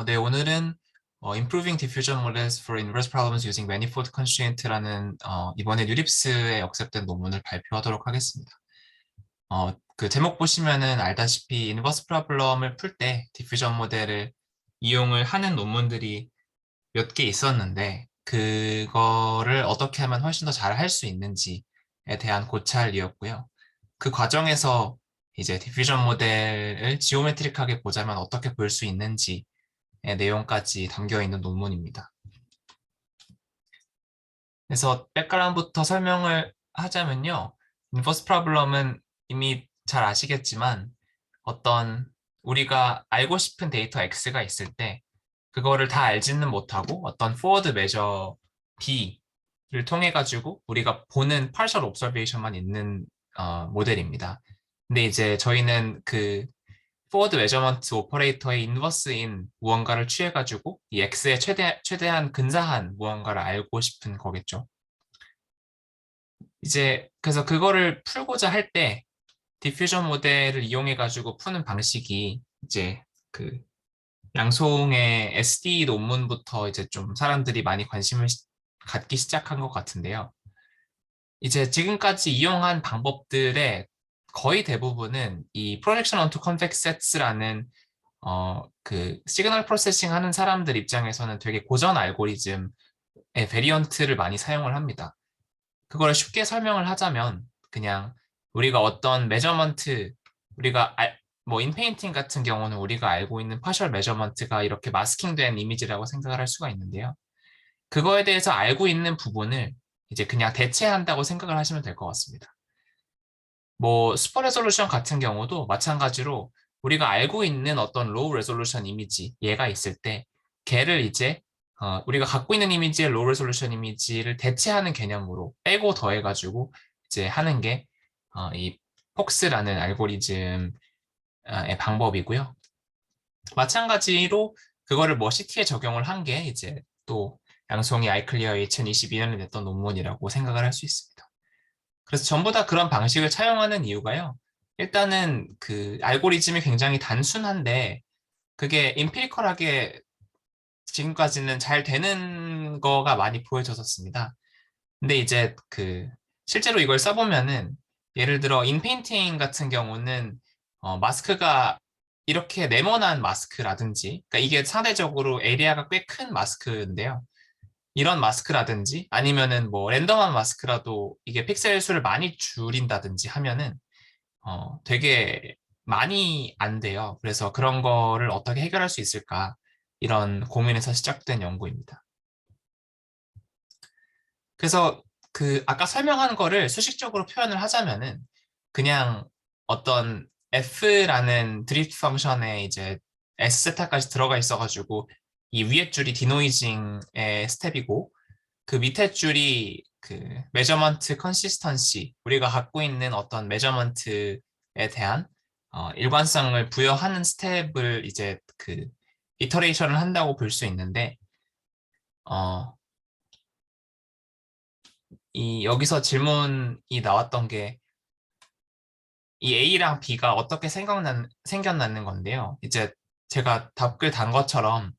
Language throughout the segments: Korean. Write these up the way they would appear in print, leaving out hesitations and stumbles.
네, 오늘은 Improving Diffusion Models for Inverse Problems Using Manifold Constraint라는 이번에 뉴립스에 억셉된 논문을 발표하도록 하겠습니다. 그 제목 보시면은 알다시피 인버스 프로블럼을 풀 때 디퓨전 모델을 이용을 하는 논문들이 몇 개 있었는데 그거를 어떻게 하면 훨씬 더 잘 할 수 있는지에 대한 고찰이었고요. 그 과정에서 이제 디퓨전 모델을 지오메트릭하게 보자면 어떻게 볼 수 있는지 내용까지 담겨 있는 논문입니다. 그래서 백그라운드부터 설명을 하자면요. 인버스 프로블럼은 이미 잘 아시겠지만 어떤 우리가 알고 싶은 데이터 X가 있을 때 그거를 다 알지는 못하고 어떤 포워드 메저 B를 통해 가지고 우리가 보는 partial observation만 있는 모델입니다. 근데 이제 저희는 그 포워드 메저먼트 오퍼레이터의 인버스인 무언가를 취해가지고 이 x의 최대한 근사한 무언가를 알고 싶은 거겠죠. 이제 그래서 그거를 풀고자 할 때 디퓨전 모델을 이용해가지고 푸는 방식이 이제 그 양송의 SD 논문부터 이제 좀 사람들이 많이 관심을 갖기 시작한 것 같은데요. 이제 지금까지 이용한 방법들의 거의 대부분은 이 projection onto convex sets라는 그 시그널 프로세싱 하는 사람들 입장에서는 되게 고전 알고리즘의 베리언트를 많이 사용을 합니다. 그걸 쉽게 설명을 하자면 그냥 우리가 어떤 메저먼트 우리가 뭐 인페인팅 같은 경우는 우리가 알고 있는 파셜 메저먼트가 이렇게 마스킹된 이미지라고 생각을 할 수가 있는데요. 그거에 대해서 알고 있는 부분을 이제 그냥 대체한다고 생각을 하시면 될 것 같습니다. 뭐 슈퍼 레솔루션 같은 경우도 마찬가지로 우리가 알고 있는 어떤 로우 레솔루션 이미지 얘가 있을 때 걔를 이제 우리가 갖고 있는 이미지의 로우 레솔루션 이미지를 대체하는 개념으로 빼고 더해가지고 이제 하는 게 이 폭스라는 알고리즘의 방법이고요. 마찬가지로 그거를 머시티에 적용을 한 게 이제 또 양송이 아이클리어의 2022년에 냈던 논문이라고 생각을 할 수 있습니다. 그래서 전부 다 그런 방식을 차용하는 이유가요. 일단은 그 알고리즘이 굉장히 단순한데 그게 임피리컬하게 지금까지는 잘 되는 거가 많이 보여졌었습니다. 근데 이제 그 실제로 이걸 써보면은 예를 들어 인페인팅 같은 경우는 마스크가 이렇게 네모난 마스크라든지 그러니까 이게 상대적으로 에리아가 꽤 큰 마스크인데요. 이런 마스크라든지 아니면은 뭐 랜덤한 마스크라도 이게 픽셀 수를 많이 줄인다든지 하면은 되게 많이 안 돼요. 그래서 그런 거를 어떻게 해결할 수 있을까 이런 고민에서 시작된 연구입니다. 그래서 그 아까 설명한 거를 수식적으로 표현을 하자면은 그냥 어떤 f라는 드리프트 펑션에 이제 s세타까지 들어가 있어가지고 이 위에 줄이 디노이징의 스텝이고 그 밑에 줄이 그 메저먼트 컨시스턴시 우리가 갖고 있는 어떤 메저먼트에 대한 일관성을 부여하는 스텝을 이제 그 이터레이션을 한다고 볼 수 있는데 이 여기서 질문이 나왔던 게 이 A랑 B가 어떻게 생겨나는 건데요. 이제 제가 답글 단 것처럼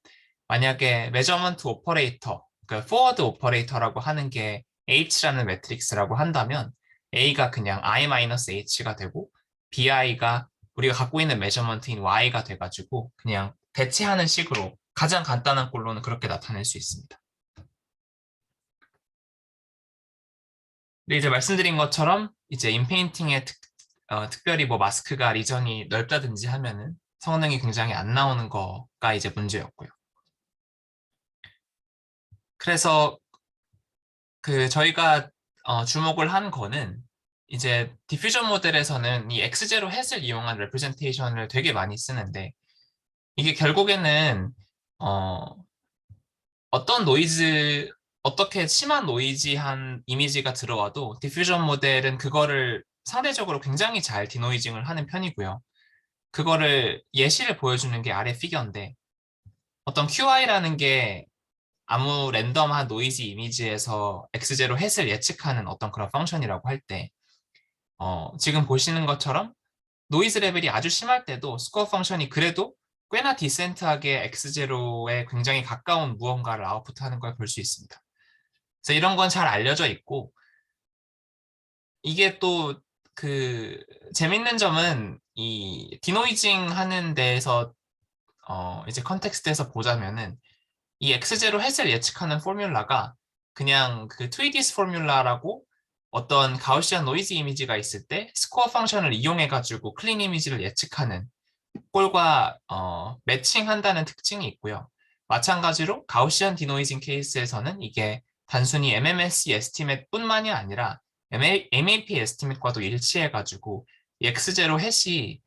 만약에 메저먼트 오퍼레이터, 그 포워드 오퍼레이터라고 하는 게 H라는 매트릭스라고 한다면 A가 그냥 I-H가 되고 BI가 우리가 갖고 있는 메저먼트인 Y가 돼가지고 그냥 대체하는 식으로 가장 간단한 꼴로는 그렇게 나타낼 수 있습니다. 근데 이제 말씀드린 것처럼 이제 인페인팅에 특별히 뭐 마스크가 리전이 넓다든지 하면은 성능이 굉장히 안 나오는 거가 이제 문제였고요. 그래서 그 저희가 주목을 한 거는 이제 디퓨전 모델에서는 이 X0 햇을 이용한 레프레젠테이션을 되게 많이 쓰는데 이게 결국에는 어, 어떤 노이즈 어떻게 심한 노이지한 이미지가 들어와도 디퓨전 모델은 그거를 상대적으로 굉장히 잘 디노이징을 하는 편이고요. 그거를 예시를 보여주는 게 아래 피겨인데 어떤 QI라는 게 아무 랜덤한 노이즈 이미지에서 X0 햇을 예측하는 어떤 그런 펑션이라고 할 때 지금 보시는 것처럼 노이즈 레벨이 아주 심할 때도 스코어 펑션이 그래도 꽤나 디센트하게 x0에 굉장히 가까운 무언가를 아웃풋하는 걸 볼 수 있습니다. 그래서 이런 건 잘 알려져 있고, 이게 또 그 재밌는 점은 이 디노이징 하는 데에서 이제 컨텍스트에서 보자면은 이 x0 햇을 예측하는 포뮬라가 그냥 그 트위디스 포뮬라라고 어떤 가우시안 노이즈 이미지가 있을 때 스코어 펑션을 이용해가지고 클린 이미지를 예측하는 꼴과 매칭한다는 특징이 있고요. 마찬가지로 가우시안 디노이징 케이스에서는 이게 단순히 MMSE 에스티메이트뿐만이 아니라 MAP 에스티메이트과도 일치해가지고 이 X0 햇이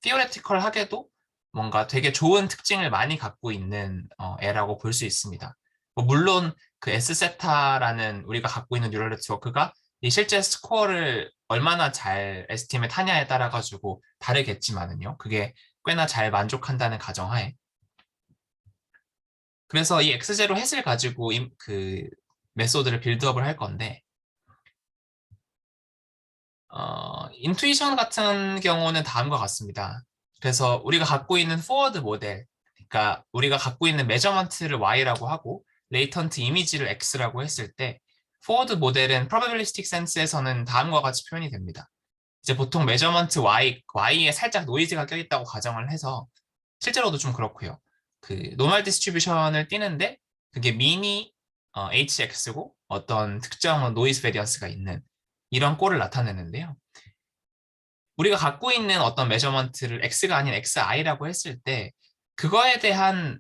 theoretical하게도 뭔가 되게 좋은 특징을 많이 갖고 있는 애라고 볼 수 있습니다. 뭐 물론 그 S세타라는 우리가 갖고 있는 뉴럴 네트워크가 이 실제 스코어를 얼마나 잘 에스티메이트 하냐에 따라 가지고 다르겠지만은요. 그게 꽤나 잘 만족한다는 가정하에. 그래서 이 X0 햇을 가지고 그 메소드를 빌드업을 할 건데 인투이션 같은 경우는 다음과 같습니다. 그래서 우리가 갖고 있는 포워드 모델, 그러니까 우리가 갖고 있는 메저먼트를 Y라고 하고 레이턴트 이미지를 X라고 했을 때 포워드 모델은 probabilistic sense에서는 다음과 같이 표현이 됩니다. 이제 보통 메저먼트 Y에 살짝 노이즈가 껴있다고 가정을 해서 실제로도 좀 그렇고요. 그 노멀 디스트리뷰션을 띄는데 그게 미니 HX고 어떤 특정 노이즈 베리언스가 있는 이런 꼴을 나타내는데요. 우리가 갖고 있는 어떤 메저먼트를 X가 아닌 XI라고 했을 때 그거에 대한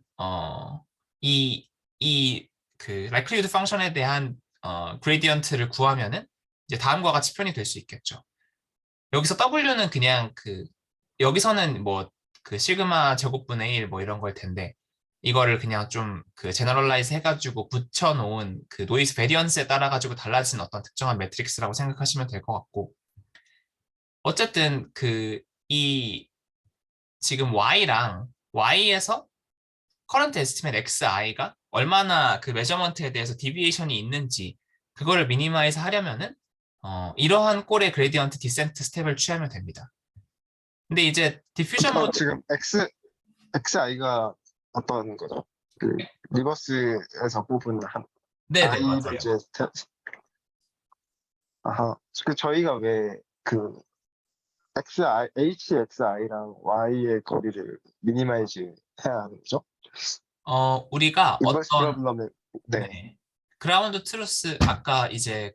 그 likelihood 펑션에 대한 그레디언트를 구하면은 이제 다음과 같이 표현이 될 수 있겠죠. 여기서 W는 그냥 여기서는 뭐 그 시그마 제곱분의 1 뭐 이런 걸 텐데 이거를 그냥 좀 그 제너럴라이즈 해가지고 붙여놓은 그 노이즈 베리언스에 따라 가지고 달라진 어떤 특정한 매트릭스라고 생각하시면 될 것 같고 어쨌든 지금 Y랑 Y에서 커런트 에스티메이트 XI가 얼마나 그 메저먼트에 대해서 디비에이션이 있는지 그거를 미니마이즈 하려면은 이러한 꼴의 그레디언트 디센트 스텝을 취하면 됩니다. 근데 이제 디퓨전 모드 지금 XI가 어떤 거죠? 그 리버스에서 뽑은 한 네네 I 맞아요. 번째 스텝. 아하. 그 저희가 왜 그 HXI랑 Y의 거리를 미니마이즈 해야 하는 거죠? 우리가 인버스 어떤 프로블럼을 네. 네 그라운드 트루스 아까 이제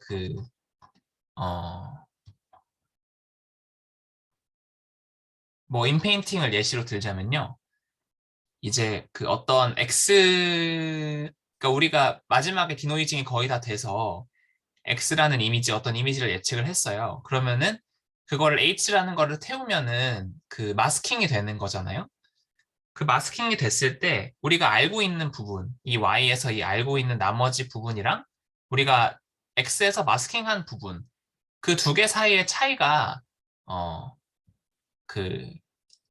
뭐 인페인팅을 예시로 들자면요. 이제 그 어떤 그러니까 우리가 마지막에 디노이징이 거의 다 돼서 X라는 어떤 이미지를 예측을 했어요. 그러면은 그거를 H라는 거를 태우면은 그 마스킹이 되는 거잖아요. 그 마스킹이 됐을 때 우리가 알고 있는 부분, 이 Y에서 이 알고 있는 나머지 부분이랑 우리가 X에서 마스킹한 부분, 그 두 개 사이의 차이가 어, 그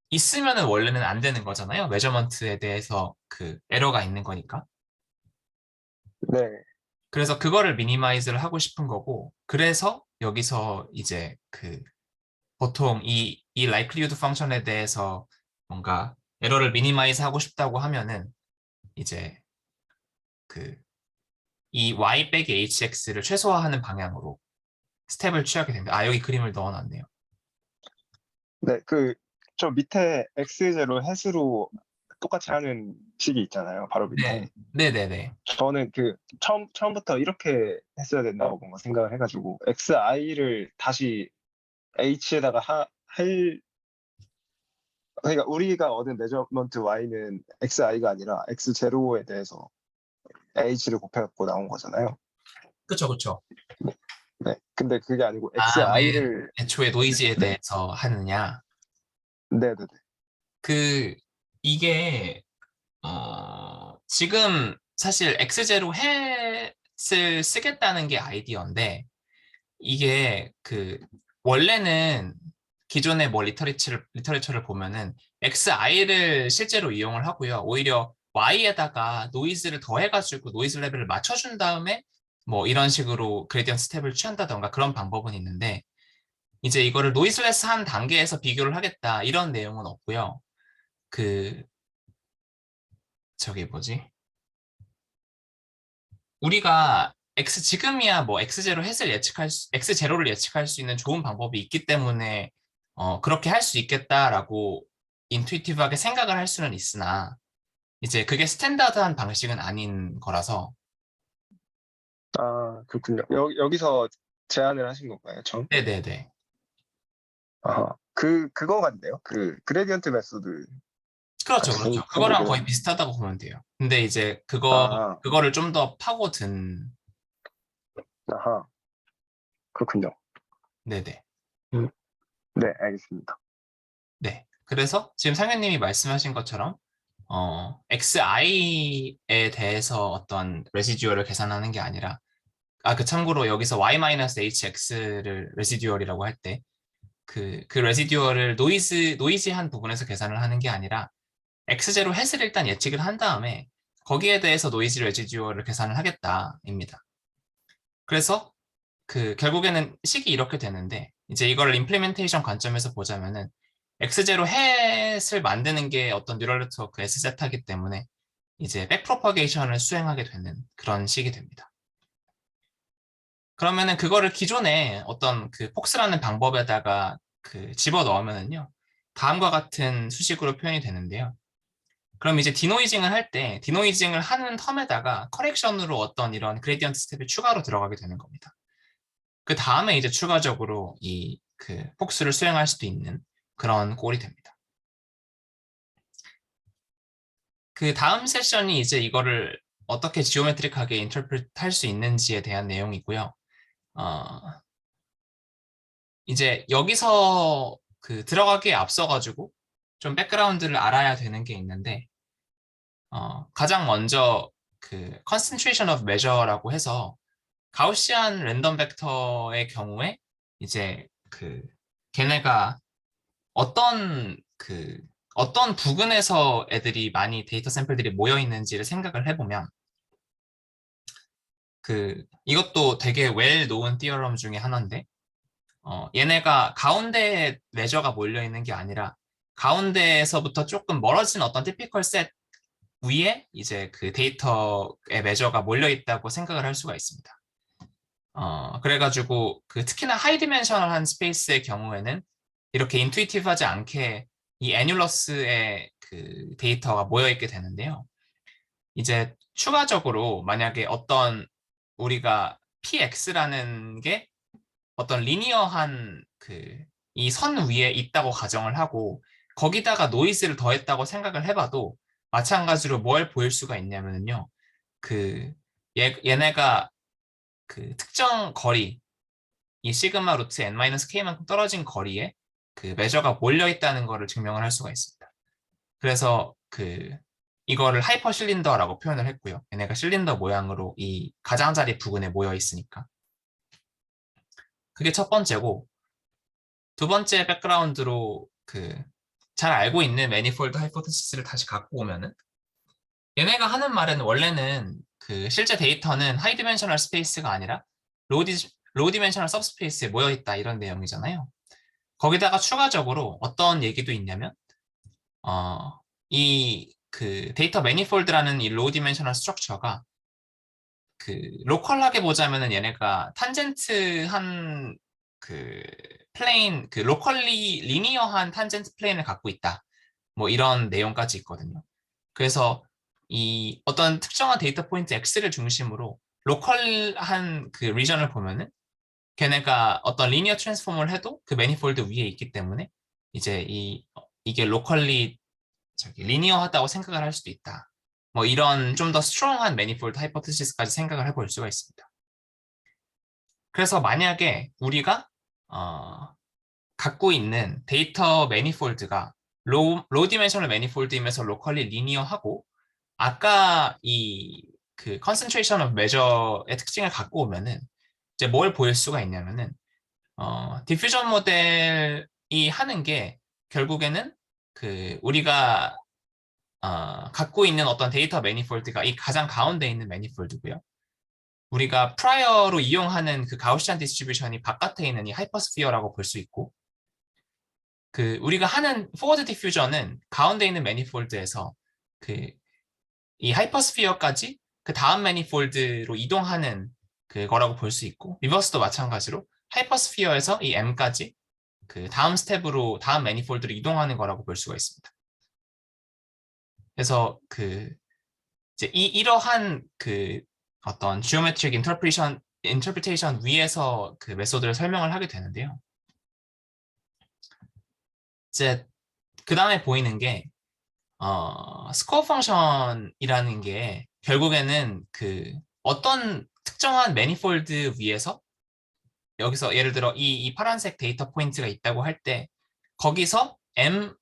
있으면은 원래는 안 되는 거잖아요. 메저먼트에 대해서 그 에러가 있는 거니까. 네. 그래서 그거를 미니마이즈를 하고 싶은 거고, 그래서 여기서 이제 보통 이 likelihood 펑션에 대해서 뭔가 에러를 미니마이즈 하고 싶다고 하면은 이제 그 이 y 빼기 hx를 최소화하는 방향으로 스텝을 취하게 됩니다. 아, 여기 그림을 넣어놨네요. 네. 저 밑에 X0 햇으로 똑같이 하는 식이 있잖아요. 바로 밑에. 네, 네네네. 저는 처음부터 이렇게 했어야 된다고 뭔가 생각을 해가지고 XI를 다시 H에다가 그러니까 우리가 얻은 메저먼트 Y는 XI가 아니라 X0에 대해서 H를 곱해갖고 나온 거잖아요. 그쵸, 그쵸. 네. 근데 그게 아니고 아, 왜 XI를 애초에 노이즈에 네. 대해서 하느냐. 네네네. 그, 이게, 지금 사실 X제로 햇을 쓰겠다는 게 아이디어인데, 이게 원래는 기존의 뭐 리터레처를 보면은 XI를 실제로 이용을 하고요. 오히려 Y에다가 노이즈를 더해가지고 노이즈 레벨을 맞춰준 다음에 뭐 이런 식으로 그레디언트 스텝을 취한다던가 그런 방법은 있는데, 이제 이거를 노이즈레스한 단계에서 비교를 하겠다 이런 내용은 없고요. 그 저기 뭐지? 우리가 지금이야 뭐 X0를 예측할 수 있는 좋은 방법이 있기 때문에 그렇게 할 수 있겠다라고 인투이티브하게 생각을 할 수는 있으나 이제 그게 스탠다드한 방식은 아닌 거라서. 아, 그렇군요. 여기서 제안을 하신 건가요, 정? 네네네. 아, 그거 같네요. 그 그레디언트 메소드 그렇죠, 같이 그렇죠. 그거랑 거의 생기는. 비슷하다고 보면 돼요. 근데 이제 아, 그거를 좀 더 파고든. 아하, 그렇군요. 네네. 음, 네, 알겠습니다. 네. 그래서 지금 상현님이 말씀하신 것처럼 XI에 대해서 어떤 레시듀얼을 계산하는 게 아니라, 그 참고로 여기서 Y-HX를 레시듀얼이라고 할 때, 그 레시듀얼을 노이지한 부분에서 계산을 하는 게 아니라, X0 햇을 일단 예측을 한 다음에, 거기에 대해서 노이즈 레시듀얼을 계산을 하겠다입니다. 그래서 결국에는 식이 이렇게 되는데, 이제 이거를 임플리멘테이션 관점에서 보자면은, X0 햇을 만드는 게 어떤 뉴럴 네트워크 SZ이기 때문에, 이제 백프로퍼게이션을 수행하게 되는 그런 식이 됩니다. 그러면은 그거를 기존에 어떤 폭스라는 방법에다가 집어 넣으면은요, 다음과 같은 수식으로 표현이 되는데요. 그럼 이제 디노이징을 할 때, 디노이징을 하는 텀에다가 커렉션으로 어떤 이런 그레디언트 스텝이 추가로 들어가게 되는 겁니다. 그 다음에 이제 추가적으로 폭스를 수행할 수도 있는 그런 꼴이 됩니다. 그 다음 세션이 이제 이거를 어떻게 지오메트릭하게 인터프리트 할 수 있는지에 대한 내용이고요. 어, 이제 여기서 들어가기에 앞서가지고 좀 백그라운드를 알아야 되는 게 있는데, 가장 먼저 concentration of measure라고 해서 가우시안 랜덤 벡터의 경우에 이제 걔네가 어떤 어떤 부근에서 애들이 많이 데이터 샘플들이 모여 있는지를 생각을 해보면, 이것도 되게 웰 노은 띠어럼 중에 하나인데, 얘네가 가운데에 레저가 몰려 있는 게 아니라 가운데에서부터 조금 멀어진 어떤 티피컬 셋 위에 이제 데이터의 메저가 몰려 있다고 생각을 할 수가 있습니다. 그래가지고 특히나 하이 디멘셔널한 스페이스의 경우에는 이렇게 인투이티브하지 않게 이 애뉴러스의 데이터가 모여 있게 되는데요. 이제 추가적으로 만약에 어떤 우리가 PX라는 게 어떤 리니어한 이 선 위에 있다고 가정을 하고 거기다가 노이즈를 더했다고 생각을 해봐도 마찬가지로 뭘 보일 수가 있냐면요. 얘네가 특정 거리, 이 시그마 루트 n-k만큼 떨어진 거리에 메저가 몰려 있다는 것을 증명을 할 수가 있습니다. 그래서 이거를 하이퍼 실린더라고 표현을 했고요. 얘네가 실린더 모양으로 이 가장자리 부근에 모여 있으니까. 그게 첫 번째고, 두 번째 백그라운드로 잘 알고 있는 매니폴드 하이포테시스를 다시 갖고 오면은, 얘네가 하는 말은 원래는 실제 데이터는 하이 디멘셔널 스페이스가 아니라 로우 디멘셔널 서브스페이스에 모여 있다 이런 내용이잖아요. 거기다가 추가적으로 어떤 얘기도 있냐면, 이 데이터 매니폴드라는 이 로우 디멘셔널 스트럭처가 로컬하게 보자면은 얘네가 탄젠트한 플레인, 로컬리 리니어한 탄젠트 플레인을 갖고 있다. 뭐 이런 내용까지 있거든요. 그래서 이 어떤 특정한 데이터 포인트 X를 중심으로 로컬한 리전을 보면은 걔네가 어떤 리니어 트랜스폼을 해도 그 매니폴드 위에 있기 때문에 이제 이게 로컬리 리니어하다고 생각을 할 수도 있다. 뭐 이런 좀 더 스트롱한 매니폴드 하이포테시스까지 생각을 해볼 수가 있습니다. 그래서 만약에 우리가 갖고 있는 데이터 매니폴드가 로우 디멘셔널 매니폴드이면서 로컬리 리니어하고 아까 concentration of measure의 특징을 갖고 오면은 이제 뭘 보일 수가 있냐면은 디퓨전 모델이 하는 게 결국에는 우리가 갖고 있는 어떤 데이터 매니폴드가 이 가장 가운데 있는 매니폴드고요. 우리가 프라이어로 이용하는 가우시안 디스트리뷰션이 바깥에 있는 이 하이퍼스피어라고 볼 수 있고, 그 우리가 하는 포워드 디퓨전은 가운데 있는 매니폴드에서 그 이 하이퍼스피어까지 그 다음 매니폴드로 이동하는 그거라고 볼 수 있고, 리버스도 마찬가지로 하이퍼스피어에서 이 M까지 그 다음 스텝으로 다음 매니폴드로 이동하는 거라고 볼 수가 있습니다. 그래서 그 이제 이러한 그 어떤 geometric interpretation 위에서 그 메소드를 설명을 하게 되는데요. 이제 그 다음에 보이는 게 스코어 펑션이라는 게 결국에는 그 어떤 특정한 매니폴드 위에서 여기서 예를 들어 이 파란색 데이터 포인트가 있다고 할 때 거기서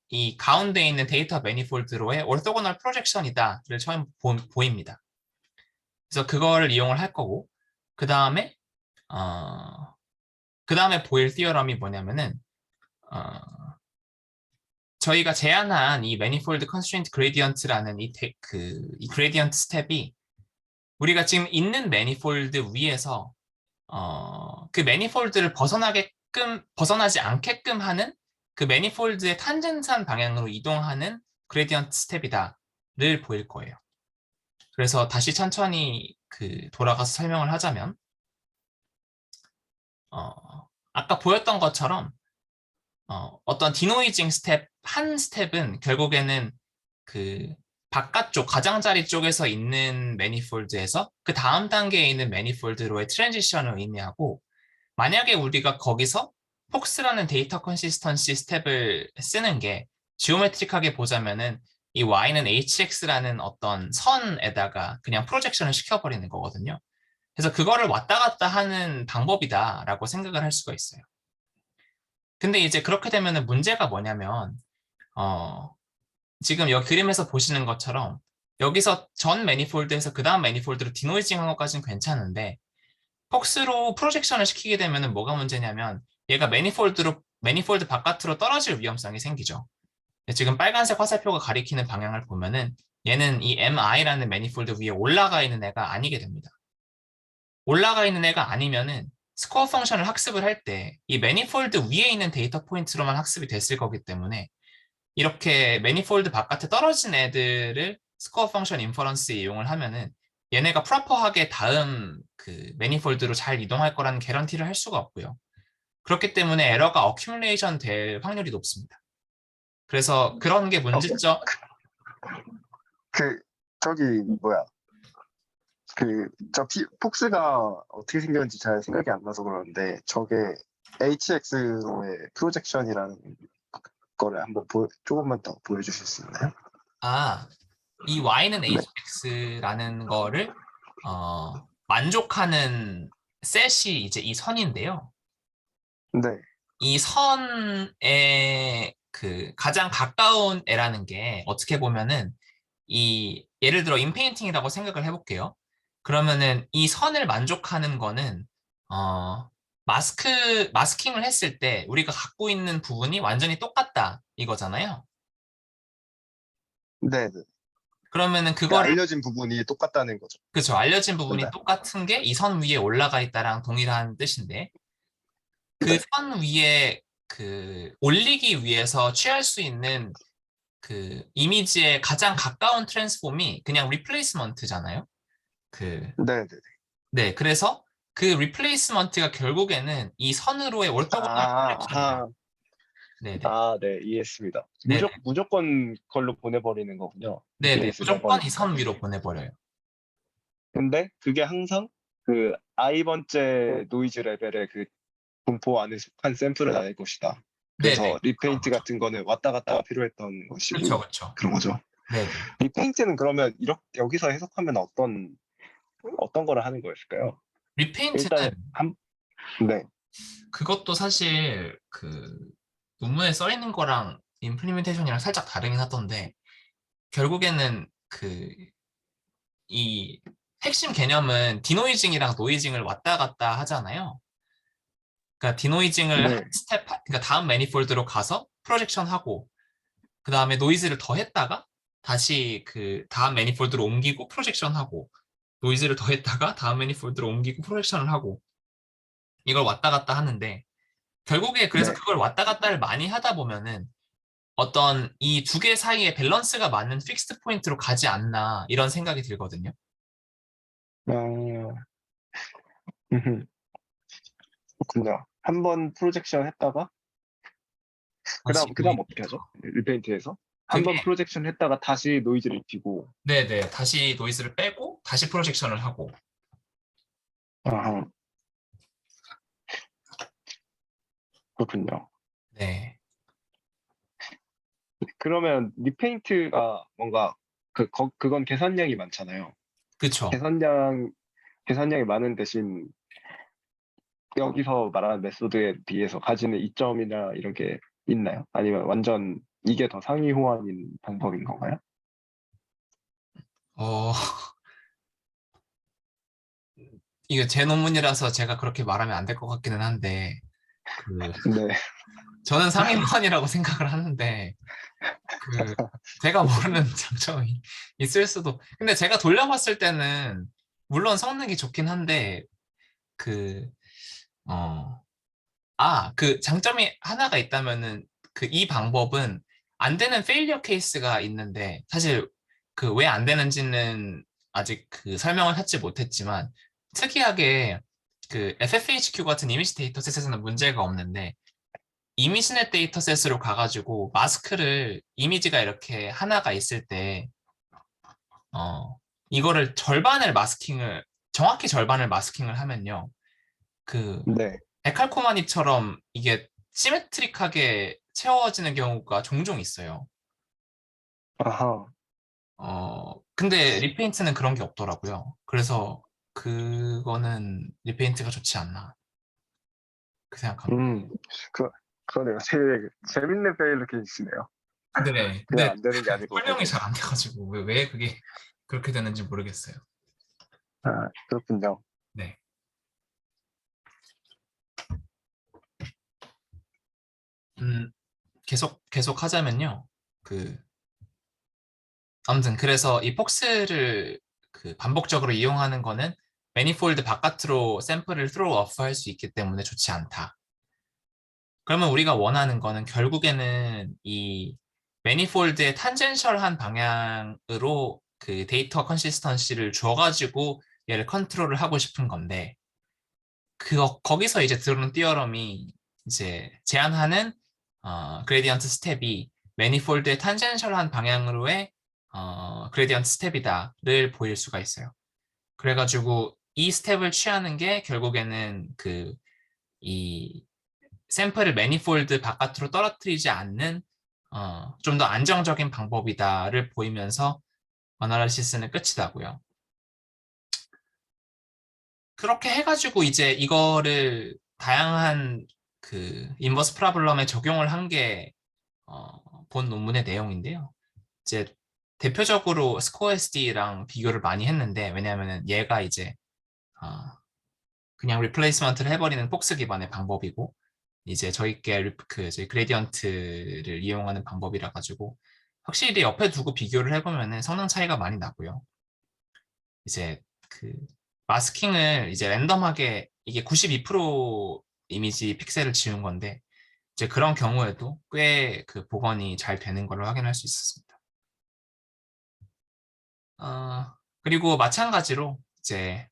이 가운데 있는 데이터 매니폴드로의 오르토고널 프로젝션이다를 처음 보입니다. 그래서 그거를 이용을 할 거고, 그 다음에 보일 티어럼이 뭐냐면은 저희가 제안한 이 manifold constraint gradient라는 이 gradient 스텝이 우리가 지금 있는 매니폴드 위에서 그 매니폴드를 벗어나지 않게끔 하는 그 매니폴드의 탄젠산 방향으로 이동하는 그레디언트 스텝이다를 보일 거예요. 그래서 다시 천천히 그 돌아가서 설명을 하자면 아까 보였던 것처럼 어떤 디노이징 스텝 한 스텝은 결국에는 그 바깥쪽 가장자리 쪽에서 있는 매니폴드에서 그 다음 단계에 있는 매니폴드로의 트랜지션을 의미하고, 만약에 우리가 거기서 폭스라는 데이터 컨시스턴시 스텝을 쓰는 게 지오메트릭하게 보자면은 이 y는 hx라는 어떤 선에다가 그냥 프로젝션을 시켜버리는 거거든요. 그래서 그거를 왔다 갔다 하는 방법이다라고 생각을 할 수가 있어요. 근데 이제 그렇게 되면은 문제가 뭐냐면 지금 여기 그림에서 보시는 것처럼 여기서 전 매니폴드에서 그 다음 매니폴드로 디노이징 한 것까지는 괜찮은데, 폭스로 프로젝션을 시키게 되면 뭐가 문제냐면 얘가 매니폴드 바깥으로 떨어질 위험성이 생기죠. 지금 빨간색 화살표가 가리키는 방향을 보면은 얘는 이 MI라는 매니폴드 위에 올라가 있는 애가 아니게 됩니다. 올라가 있는 애가 아니면은 스코어 펑션을 학습을 할 때 이 매니폴드 위에 있는 데이터 포인트로만 학습이 됐을 거기 때문에 이렇게 매니폴드 바깥에 떨어진 애들을 스코어 펑션 인퍼런스에 이용을 하면은 얘네가 프로퍼하게 다음 그 매니폴드로 잘 이동할 거라는 개런티를 할 수가 없고요. 그렇기 때문에 에러가 어큐뮬레이션 될 확률이 높습니다. 그래서 그런 게 문제점. 그 저기 뭐야 폭스가 어떻게 생겼는지 잘 생각이 안 나서 그러는데 저게 HX로의 프로젝션이라는 거를 한번 조금만 더 보여주실 수 있나요? 이 y는 네. hx라는 거를 만족하는 셋이 이제 이 선인데요. 네. 이 선에 그 가장 가까운 애라는 게 어떻게 보면은 예를 들어 인페인팅이라고 생각을 해볼게요. 그러면은 이 선을 만족하는 거는 마스킹을 했을 때 우리가 갖고 있는 부분이 완전히 똑같다 이거잖아요. 네. 네. 그러면은 그 그거를, 알려진 부분이 똑같다는 거죠. 그쵸, 알려진 부분이 맞나요? 똑같은 게 이 선 위에 올라가 있다랑 동일한 뜻인데, 그 네. 선 위에 그 올리기 위해서 취할 수 있는 그 이미지에 가장 가까운 트랜스폼이 그냥 리플레이스먼트잖아요. 그, 네. 네. 네, 그래서 그 리플레이스먼트가 결국에는 이 선으로의 오르토고널 프로젝션이다. 네네. 네, 이해했습니다. 네네. 무조건 걸로 보내버리는 거군요. 네네. 리플레이스 무조건 이 내버리니까. 선 위로 보내버려요. 근데 그게 항상 그 i번째 노이즈 레벨의 그 분포 안에 속한 샘플은 아닐 것이다. 네네. 그래서 리페인트 같은 거는 왔다 갔다가 필요했던 그렇죠, 것이고 그렇죠. 그런 거죠. 네네. 리페인트는 그러면 이렇게 여기서 해석하면 어떤 거를 하는 거였을까요? 일단은 리페인트는 네, 그것도 사실 그 논문에 써 있는 거랑 임플리멘테이션이랑 살짝 다르긴 하던데, 결국에는 그 이 핵심 개념은 디노이징이랑 노이징을 왔다 갔다 하잖아요. 그러니까 디노이징을 한 네, 그러니까 다음 매니폴드로 가서 프로젝션 하고, 그 다음에 노이즈를 더했다가 다시 그 다음 매니폴드로 옮기고 프로젝션 하고, 노이즈를 더했다가 다음 매니폴드로 옮기고 프로젝션을 하고, 이걸 왔다 갔다 하는데, 결국에 그래서 네. 그걸 왔다 갔다를 많이 하다 보면은 어떤 이 두 개 사이에 밸런스가 맞는 픽스드 포인트로 가지 않나 이런 생각이 들거든요. 어, 음흠, 그렇군요. 한 번 프로젝션 했다가 다시 그다음 어떻게 하죠? 리페인트에서 한 그게 번 프로젝션 했다가 다시 노이즈를 입히고. 네네 다시 노이즈를 빼고 다시 프로젝션을 하고 아하, 그렇군요. 네 그러면 리페인트가 뭔가 그건 계산량이 많잖아요. 그쵸. 계산량 계산량이 많은 대신 여기서 말하는 메소드에 비해서 가지는 이점이나 이런 게 있나요? 아니면 완전 이게 더 상위 호환인 방법인 건가요? 어 이거 제 논문이라서 제가 그렇게 말하면 안 될 것 같기는 한데 그 네. 저는 상위권이라고 생각을 하는데 그 제가 모르는 장점이 있을 수도. 근데 제가 돌려봤을 때는 물론 성능이 좋긴 한데 그 그 장점이 하나가 있다면은 그 이 방법은 안 되는 페일리어 케이스가 있는데 사실 그 왜 안 되는지는 아직 그 설명을 찾지 못했지만 특이하게 그 FFHQ 같은 이미지 데이터셋에서는 문제가 없는데 이미지넷 데이터셋으로 가가지고 마스크를 이미지가 이렇게 하나가 있을 때 이거를 정확히 절반을 마스킹을 하면요. 그 네. 데칼코마니처럼 이게 시메트릭하게 채워지는 경우가 종종 있어요. 아하. 근데 리페인트는 그런 게 없더라고요. 그래서 그거는 리페인트가 좋지 않나 그 생각합니다. 음. 그 그러네요. 제일 재밌는 페일러 케이스네요. 네, 그냥 근데 안 되는 게 아니고 설명이 되게. 잘 안 돼가지고 왜 그게 그렇게 되는지 모르겠어요. 아, 그렇군요. 네. 음, 계속 하자면요. 그 아무튼 그래서 이 폭스를 그 반복적으로 이용하는 거는 매니폴드 바깥으로 샘플을 throw off 할 수 있기 때문에 좋지 않다. 그러면 우리가 원하는 거는 결국에는 이 매니폴드의 탄젠셜한 방향으로 그 데이터 컨시스턴시를 줘가지고 얘를 컨트롤을 하고 싶은 건데 거기서 이제 들어오는 띠어럼이 이제 제한하는 그레디언트 스텝이 매니폴드의 탄젠셜한 방향으로의 그레디언트 스텝이다를 보일 수가 있어요. 그래가지고 이 스텝을 취하는 게 결국에는 이 샘플을 매니폴드 바깥으로 떨어뜨리지 않는 좀 더 안정적인 방법이다를 보이면서 어나리시스는 끝이 나고요. 그렇게 해가지고 이제 이거를 다양한 그 인버스 프로블럼에 적용을 한 게 본 논문의 내용인데요. 이제 대표적으로 스코어 SD랑 비교를 많이 했는데 왜냐하면 얘가 이제 어, 그냥 리플레이스먼트를 해버리는 폭스 기반의 방법이고 이제 저희 그레디언트를 이용하는 방법이라 가지고 확실히 옆에 두고 비교를 해보면은 성능 차이가 많이 나고요. 이제 그 마스킹을 이제 랜덤하게 이게 92% 이미지 픽셀을 지운 건데 이제 그런 경우에도 꽤 그 복원이 잘 되는 걸로 확인할 수 있었습니다. 그리고 마찬가지로 이제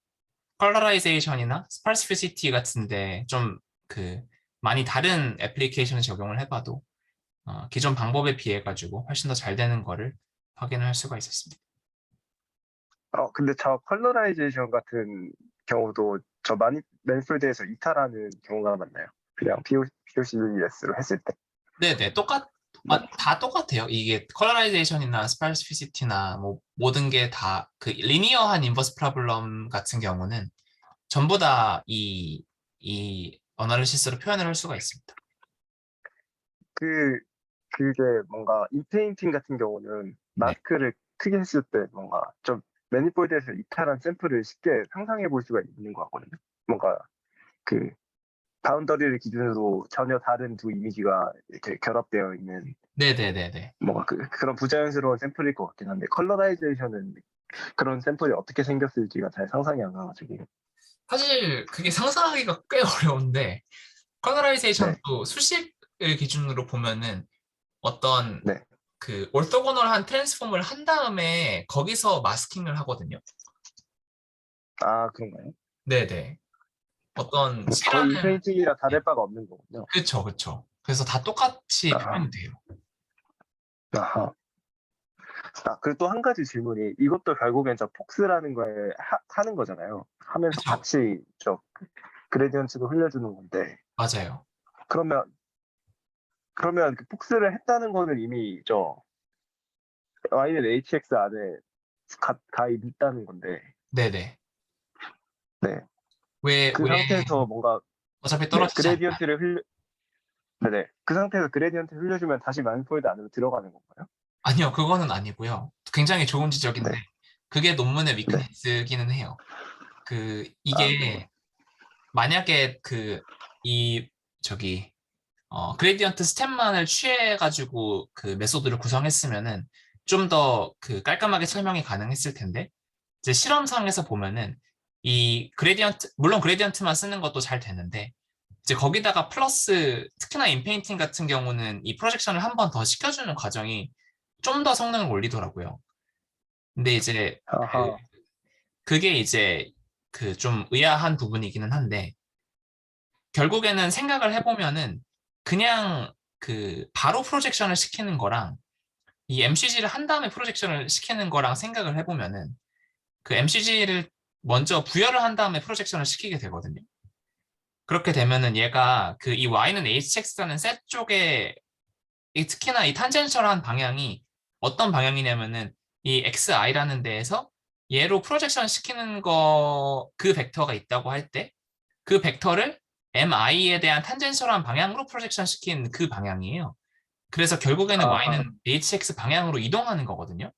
컬러라이제이션이나 스파시피시티 같은데 좀 그 많이 다른 애플리케이션을 적용을 해봐도 기존 방법에 비해 가지고 훨씬 더 잘 되는 거를 확인할 수가 있었습니다. 근데 저 컬러라이제이션 같은 경우도 저 매니폴드에서 이탈하는 경우가 많나요? 그냥 POCS로 했을 때. 네네, 맞, 다 똑같아요. 이게 컬러라이제이션이나 스파시피시티나 뭐 모든 게 다 그 리니어한 인버스 프로블럼 같은 경우는 전부 다 이 어나리시스로 표현을 할 수가 있습니다. 그, 그게 뭔가 인페인팅 같은 경우는 네. 마스크를 크게 했을 때 뭔가 좀 매니폴드에서 이탈한 샘플을 쉽게 상상해 볼 수가 있는 것 같거든요. 뭔가 그 바운더리를 기준으로 전혀 다른 두 이미지가 이렇게 결합되어 있는 네네네네. 뭔가 그런 부자연스러운 샘플일 것 같긴 한데 컬러라이제이션은 그런 샘플이 어떻게 생겼을지가 잘 상상이 안 가가지고. 사실 그게 상상하기가 꽤 어려운데 네, 커널라이제이션도 수식을 기준으로 보면은 어떤 네. 그 orthogonal한 트랜스폼을 한 다음에 거기서 마스킹을 하거든요. 아, 그런가요? 네네. 어떤 거의 시라는 인페인팅이랑 네. 다를 바가 없는 거군요. 그쵸, 그쵸. 그래서 다 똑같이 아, 표현이 돼요. 아하. 그리고 또 한 가지 질문이 이것도 결국엔 저 폭스라는 거에 하는 거잖아요. 하면서 그쵸, 같이 저 그레디언트도 흘려주는 건데 맞아요. 그러면 그 폭스를 했다는 거는 이미 저 Y는 HX 안에 가 있다는 건데 네네. 네. 그 왜 상태에서 뭔가 어차피 네, 떨어지지 않나. 그레디언트를 네네. 그 상태에서 그레디언트 흘려주면 다시 마니폴드 안으로 들어가는 건가요? 아니요, 그거는 아니고요. 굉장히 좋은 지적인데, 네. 그게 논문의 네. 위크니스기는 해요. 아, 네. 이게, 만약에 저기, 그레디언트 스텝만을 취해가지고 그 메소드를 구성했으면은 좀 더 그 깔끔하게 설명이 가능했을 텐데, 이제 실험상에서 보면은 물론 그레디언트만 쓰는 것도 잘 되는데, 이제 거기다가 플러스, 특히나 인페인팅 같은 경우는 이 프로젝션을 한 번 더 시켜주는 과정이 좀 더 성능을 올리더라고요. 근데 이제 아하. 그게 이제 그 좀 의아한 부분이기는 한데, 결국에는 생각을 해보면은 그냥 그 바로 프로젝션을 시키는 거랑 이 MCG를 한 다음에 프로젝션을 시키는 거랑 생각을 해보면은 그 MCG를 먼저 부여를 한 다음에 프로젝션을 시키게 되거든요. 그렇게 되면은 얘가 그 이 Y는 HX라는 셋 쪽에 특히나 이 탄젠셜한 방향이 어떤 방향이냐면은 이 XI라는 데에서 얘로 프로젝션 시키는 그 벡터가 있다고 할 때 그 벡터를 MI에 대한 탄젠셜한 방향으로 프로젝션 시킨 그 방향이에요. 그래서 결국에는 아하. Y는 HX 방향으로 이동하는 거거든요.